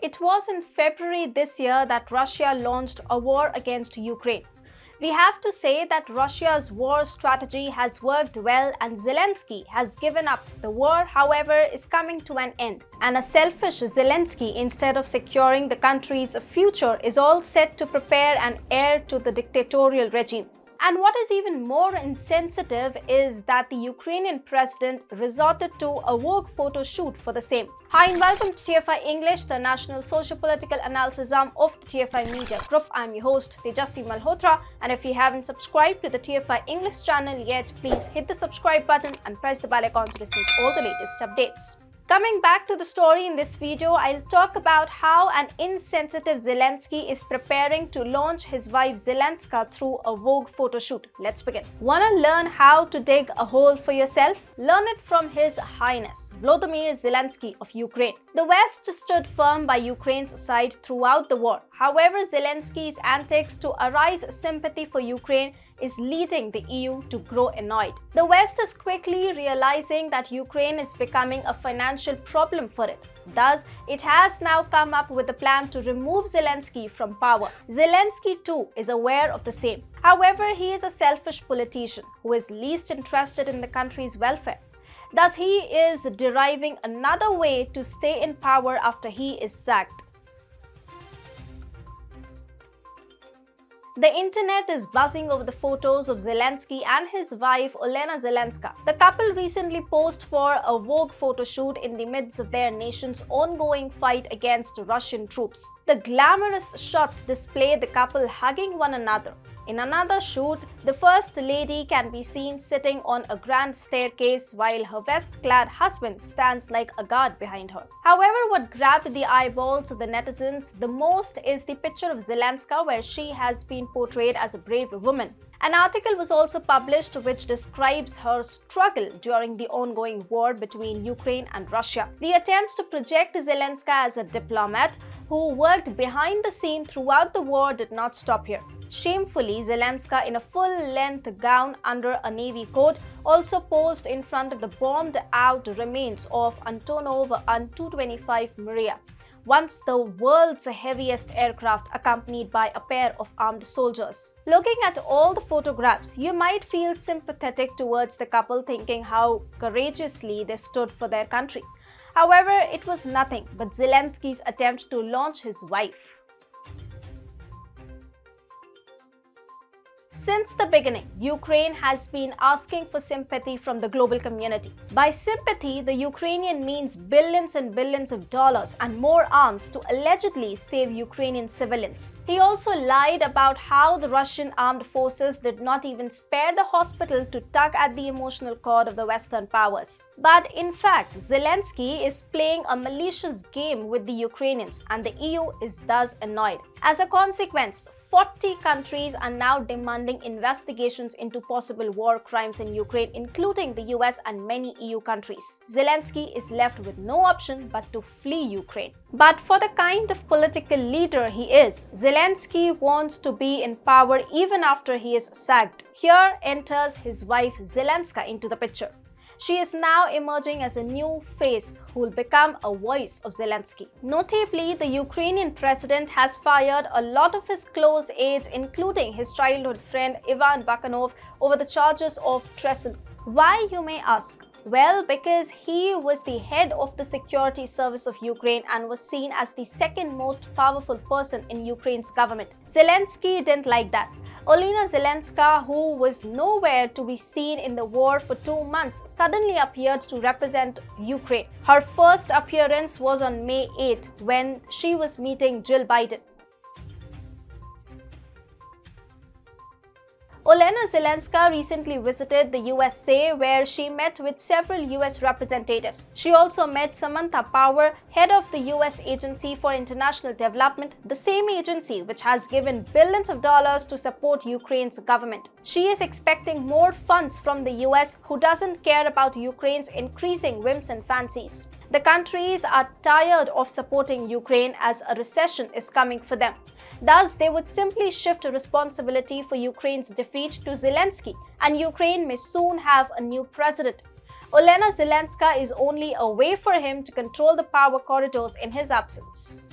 It was in February this year that Russia launched a war against Ukraine. We have to say that Russia's war strategy has worked well and Zelensky has given up. The war, however, is coming to an end. And a selfish Zelensky, instead of securing the country's future, is all set to prepare an heir to the dictatorial regime. And what is even more insensitive is that the Ukrainian president resorted to a Vogue photo shoot for the same. Hi and welcome to TFI English, the national socio-political analysis arm of the TFI Media Group. I'm your host, Tejasvi Malhotra, and if you haven't subscribed to the TFI English channel yet, please hit the subscribe button and press the bell icon to receive all the latest updates. Coming back to the story in this video, I'll talk about how an insensitive Zelensky is preparing to launch his wife Zelenska through a Vogue photo shoot. Let's begin. Wanna learn how to dig a hole for yourself? Learn it from His Highness Volodymyr Zelensky of Ukraine. The West stood firm by Ukraine's side throughout the war. However, Zelensky's antics to arouse sympathy for Ukraine is leading the EU to grow annoyed. The West is quickly realizing that Ukraine is becoming a financial problem for it. Thus, it has now come up with a plan to remove Zelensky from power. Zelensky too is aware of the same. However, he is a selfish politician who is least interested in the country's welfare. Thus, he is deriving another way to stay in power after he is sacked. The internet is buzzing over the photos of Zelensky and his wife Olena Zelenska. The couple recently posed for a Vogue photo shoot in the midst of their nation's ongoing fight against Russian troops. The glamorous shots display the couple hugging one another. In another shoot, the First Lady can be seen sitting on a grand staircase while her vest-clad husband stands like a guard behind her. However, what grabbed the eyeballs of the netizens the most is the picture of Zelenska where she has been portrayed as a brave woman. An article was also published which describes her struggle during the ongoing war between Ukraine and Russia. The attempts to project Zelenska as a diplomat who worked behind the scene throughout the war did not stop here. Shamefully, Zelenska, in a full-length gown under a navy coat, also posed in front of the bombed-out remains of Antonov An-225 Maria, once the world's heaviest aircraft, accompanied by a pair of armed soldiers. Looking at all the photographs, you might feel sympathetic towards the couple, thinking how courageously they stood for their country. However, it was nothing but Zelensky's attempt to launch his wife. Since the beginning, Ukraine has been asking for sympathy from the global community. By sympathy, the Ukrainian means billions and billions of dollars and more arms to allegedly save Ukrainian civilians. He also lied about how the Russian armed forces did not even spare the hospital to tug at the emotional cord of the Western powers. But in fact, Zelensky is playing a malicious game with the Ukrainians, and the EU is thus annoyed. As a consequence, 40 countries are now demanding investigations into possible war crimes in Ukraine, including the US and many EU countries. Zelensky is left with no option but to flee Ukraine. But for the kind of political leader he is, Zelensky wants to be in power even after he is sacked. Here enters his wife Zelenska into the picture. She is now emerging as a new face who will become a voice of Zelensky. Notably, the Ukrainian president has fired a lot of his close aides, including his childhood friend Ivan Bakanov, over the charges of treason. Why, you may ask? Well, because he was the head of the security service of Ukraine and was seen as the second most powerful person in Ukraine's government. Zelensky didn't like that. Olena Zelenska, who was nowhere to be seen in the war for 2 months, suddenly appeared to represent Ukraine. Her first appearance was on May 8 when she was meeting Jill Biden. Olena Zelenska recently visited the USA where she met with several US representatives. She also met Samantha Power, head of the US Agency for International Development, the same agency which has given billions of dollars to support Ukraine's government. She is expecting more funds from the US, who doesn't care about Ukraine's increasing whims and fancies. The countries are tired of supporting Ukraine as a recession is coming for them. Thus, they would simply shift responsibility for Ukraine's defeat to Zelensky, and Ukraine may soon have a new president. Olena Zelenska is only a way for him to control the power corridors in his absence.